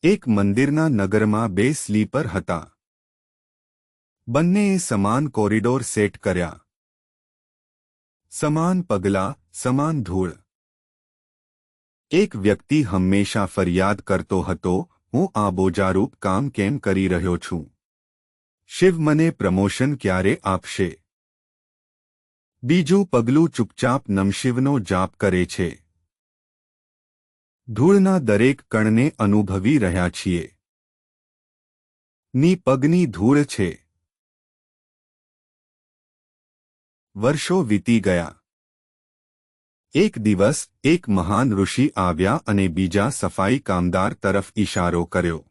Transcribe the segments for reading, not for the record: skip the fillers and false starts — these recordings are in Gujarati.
એક મંદિરના નગરમાં બે સ્લીપર હતા. બંનેએ સમાન કોરિડોર સેટ કર્યા. સમાન પગલાં, સમાન ધૂળ. એક વ્યક્તિ હંમેશા ફરિયાદ કરતો હતો, હું આ બોજારૂપ કામ કેમ કરી રહ્યો છું? શિવ મને પ્રમોશન ક્યારે આપશે? બીજું પગલું ચૂપચાપ નમશિવનો જાપ કરે છે. ધૂળના દરેક કણને અનુભવી રહ્યા છીએ. ની પગની ધૂળ છે. વર્ષો વીતી ગયા. એક દિવસ એક મહાન ઋષિ આવ્યા અને બીજા સફાઈ કામદાર તરફ ઇશારો કર્યો.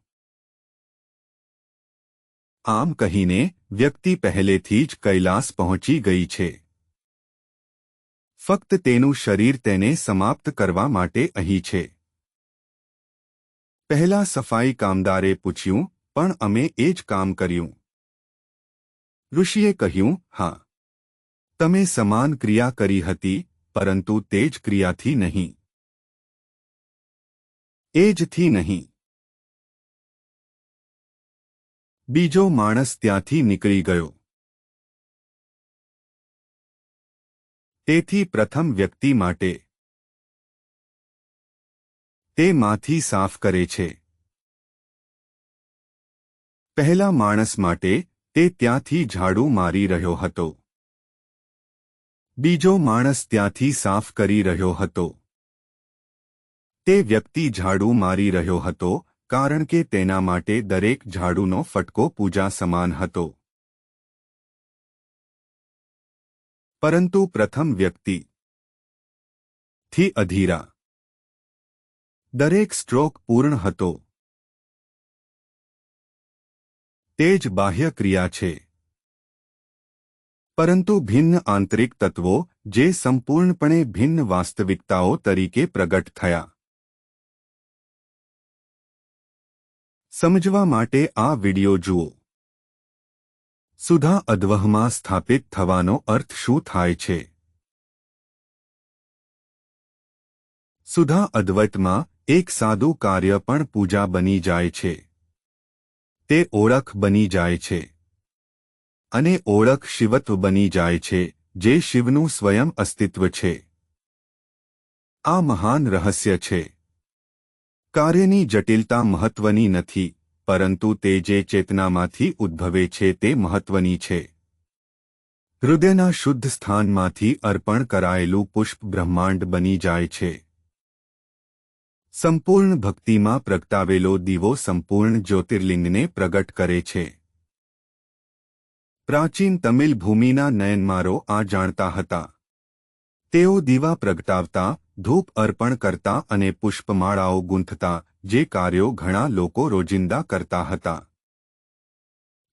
આમ કહીને વ્યક્તિ પહેલેથી જ કૈલાસ પહોંચી ગઈ છે. ફક્ત તેનું શરીર તેને સમાપ્ત કરવા માટે અહીં છે. પહેલા સફાઈ કામદારે પૂછ્યું, પણ અમે એ જ કામ કર્યું. ઋષિએ કહ્યું, હા, તમે સમાન ક્રિયા કરી હતી, પરંતુ તે જ ક્રિયાથી નહીં. એ જથી નહીં. બીજો માણસ ત્યાંથી નીકળી ગયો. તેથી પ્રથમ વ્યક્તિ માટે તે માંથી સાફ કરે છે. પહેલા માણસ માટે તે ત્યાંથી ઝાડુ મારી રહ્યો હતો. બીજો માણસ ત્યાંથી સાફ કરી રહ્યો હતો. તે વ્યક્તિ ઝાડુ મારી રહ્યો હતો કારણ કે તેના માટે દરેક ઝાડુનો ફટકો પૂજા સમાન હતો. પરંતુ પ્રથમ વ્યક્તિ થી અધીરા. દરેક સ્ટ્રોક પૂર્ણ હતો. તે જ બાહ્ય ક્રિયા છે. પરંતુ ભિન્ન આંતરિક તત્વો જે સંપૂર્ણપણે ભિન્ન વાસ્તવિકતાઓ તરીકે પ્રગટ થયા. સમજવા માટે આ વિડિયો જુઓ. સુધા અધ્વમાં સ્થાપિત થવાનો અર્થ શું થાય છે? સુધા અદ્વૈતમાં એક સાદું કાર્ય પણ પૂજા બની જાય છે. તે ઓળખ બની જાય છે. અને ઓળખ શિવત્વ બની જાય છે, જે શિવનું સ્વયં અસ્તિત્વ છે. આ મહાન રહસ્ય છે. કાર્યની જટિલતા મહત્વની નથી, પરંતુ તે જે ચેતનામાંથી ઉદ્ભવે છે તે મહત્વની છે. હૃદયના શુદ્ધ સ્થાનમાંથી અર્પણ કરાયેલું પુષ્પ બ્રહ્માંડ બની જાય છે. સંપૂર્ણ ભક્તિમાં પ્રગટાવેલો દીવો સંપૂર્ણ જ્યોતિર્લિંગને પ્રગટ કરે છે. પ્રાચીન તમિલ ભૂમિના નયનમારો આ જાણતા હતા. તેઓ દીવા પ્રગટાવતા, ધૂપ અર્પણ કરતા અને પુષ્પમાળાઓ ગૂંથતા, જે કાર્યો ઘણા લોકો રોજિંદા કરતા હતા.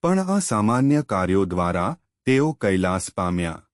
પણ આ સામાન્ય કાર્યો દ્વારા તેઓ કૈલાસ પામ્યા.